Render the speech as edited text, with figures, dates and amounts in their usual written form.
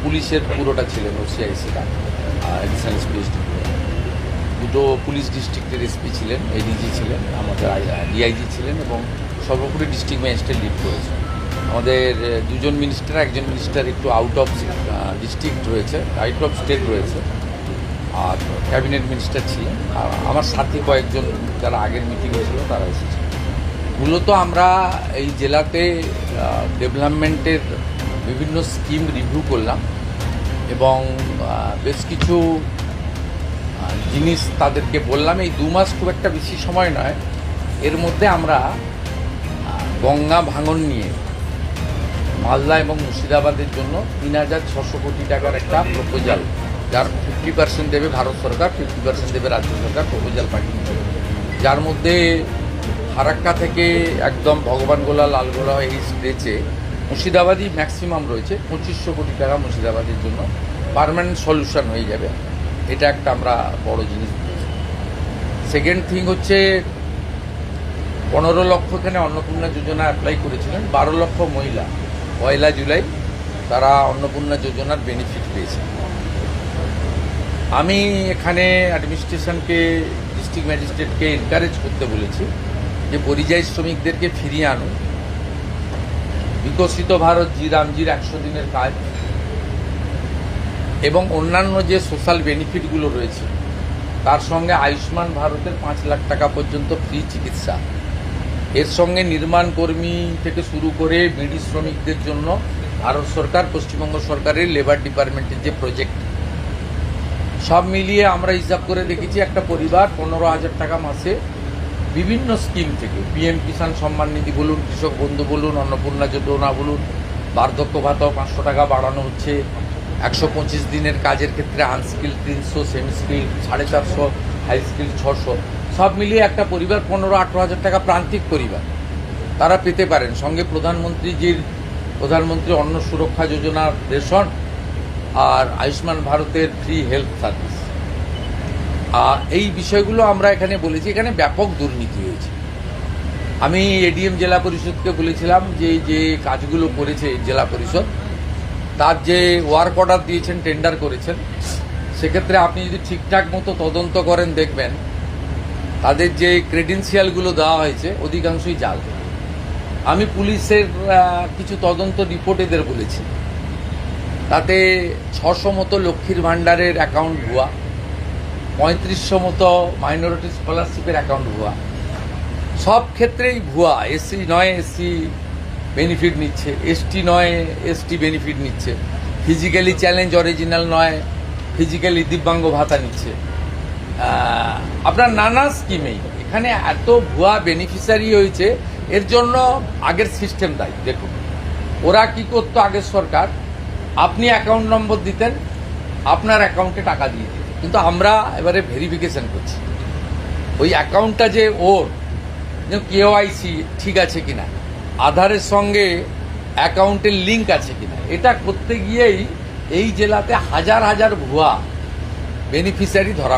পুলিশের পুরোটা ছিলেন ওসিআইসিটা, এডিশনাল এসপি, দুটো পুলিশ ডিস্ট্রিক্টের এসপি ছিলেন, এডিজি ছিলেন, আমাদের ডিআইজি ছিলেন এবং সর্বোপরি ডিস্ট্রিক্ট ম্যাজিস্ট্রেট লিড করেছে। আমাদের দুজন মিনিস্টার, একজন মিনিস্টার একটু আউট অফ ডিস্ট্রিক্ট রয়েছে, আউট অফ স্টেট রয়েছে, আর ক্যাবিনেট মিনিস্টার ছিলেন, আর আমার সাথী কয়েকজন যারা আগের মিটিং হয়েছিল তারা এসেছে। মূলত আমরা এই জেলাতে ডেভেলপমেন্টের বিভিন্ন স্কিম রিভিউ করলাম এবং বেশ কিছু জিনিস তাদেরকে বললাম। এই 2 মাস খুব একটা বেশি সময় নয়, এর মধ্যে আমরা গঙ্গা ভাঙন নিয়ে মালদা এবং মুর্শিদাবাদের জন্য 3,600 কোটি টাকার একটা প্রপোজাল, যার 50% দেবে ভারত সরকার, 50% দেবে রাজ্য সরকার, প্রপোজাল পাঠিয়েছে। যার মধ্যে ফারাক্কা থেকে একদম ভগবানগোলা, লালগোলা এই স্ট্রেচে মুর্শিদাবাদই ম্যাক্সিমাম রয়েছে। 2500 কোটি টাকা মুর্শিদাবাদের জন্য পার্মানেন্ট সলিউশন হয়ে যাবে। এটা একটা আমরা বড় জিনিস বুঝেছি। সেকেন্ড থিং হচ্ছে 15 লক্ষ এখানে অন্নপূর্ণা যোজনা অ্যাপ্লাই করেছিলেন, 12 লক্ষ মহিলা 1 জুলাই তারা অন্নপূর্ণা যোজনার বেনিফিট পেয়েছে। আমি এখানে অ্যাডমিনিস্ট্রেশনকে, ডিস্ট্রিক্ট ম্যাজিস্ট্রেটকে এনকারেজ করতে বলেছি যে পরিযায়ী শ্রমিকদেরকে ফিরিয়ে আনুন। বিকশিত ভারত জি রামজির 100 দিনের কাজ এবং অন্যান্য যে সোশ্যাল বেনিফিটগুলো রয়েছে তার সঙ্গে আয়ুষ্মান ভারতের 5 লাখ টাকা পর্যন্ত ফ্রি চিকিৎসা, এর সঙ্গে নির্মাণ কর্মী থেকে শুরু করে বিড়ি শ্রমিকদের জন্য ভারত সরকার, পশ্চিমবঙ্গ সরকারের লেবার ডিপার্টমেন্টের যে প্রজেক্ট, সব মিলিয়ে আমরা হিসাব করে দেখেছি একটা পরিবার 15,000 টাকা মাসে বিভিন্ন স্কিম থেকে, পিএম কিষাণ সম্মান নিধি বলুন, কৃষক বন্ধু বলুন, অন্নপূর্ণা যোজনা বলুন, বার্ধক্য ভাতাও 500 টাকা বাড়ানো হচ্ছে, 125 দিনের কাজের ক্ষেত্রে unskilled 300, semi skilled 450, high skilled 600, সব মিলিয়ে একটা পরিবার 15-18 টাকা প্রান্তিক পরিবার তারা পেতে পারেন। সঙ্গে প্রধানমন্ত্রী অন্ন সুরক্ষা যোজনার রেশন আর আয়ুষ্মান ভারতের ফ্রি হেলথ সার্ভিস। এই বিষয়গুলো আমরা এখানে বলেছি। এখানে ব্যাপক দুর্নীতি হয়েছে। আমি এডিএম জেলা পরিষদকে বলেছিলাম যে কাজগুলো করেছে জেলা পরিষদ, তার যে ওয়ার্ক অর্ডার দিয়েছেন, টেন্ডার করেছেন, সেক্ষেত্রে আপনি যদি ঠিকঠাক মতো তদন্ত করেন দেখবেন তাদের যে ক্রেডেন্সিয়ালগুলো দেওয়া হয়েছে অধিকাংশই জাল। আমি পুলিশের কিছু তদন্ত রিপোর্ট এদের বলেছি, তাতে 600 মতো লক্ষ্মীর ভাণ্ডারের অ্যাকাউন্ট ভুয়া, 3500 মতো মাইনরিটি স্কলারশিপের অ্যাকাউন্ট ভুয়া, সব ক্ষেত্রেই ভুয়া। এসসি নয় এসসি বেনিফিট নিচ্ছে, এসটি নয় এসটি বেনিফিট নিচ্ছে, ফিজিক্যালি চ্যালেঞ্জ অরিজিনাল নয় ফিজিক্যালি দিব্যাঙ্গ ভাতা নিচ্ছে। আপনার নানা স্কিমেই এখানে এত ভুয়া বেনিফিশিয়ারি হয়েছে। এর জন্য আগের সিস্টেম দায়ী। দেখুন ওরা কি করতো, আগের সরকার, আপনি অ্যাকাউন্ট নম্বর দিতেন, আপনার অ্যাকাউন্টে টাকা দিয়ে দিতেন, কিন্তু আমরা এবারে ভেরিফিকেশন করছি ওই অ্যাকাউন্টটা যে ওর কেওয়াইসি ঠিক আছে কিনা, আধারের সঙ্গে অ্যাকাউন্টের লিঙ্ক আছে কিনা, এটা করতে গিয়েই এই জেলাতে হাজার হাজার ভুয়া বেনিফিশিয়ারি ধরা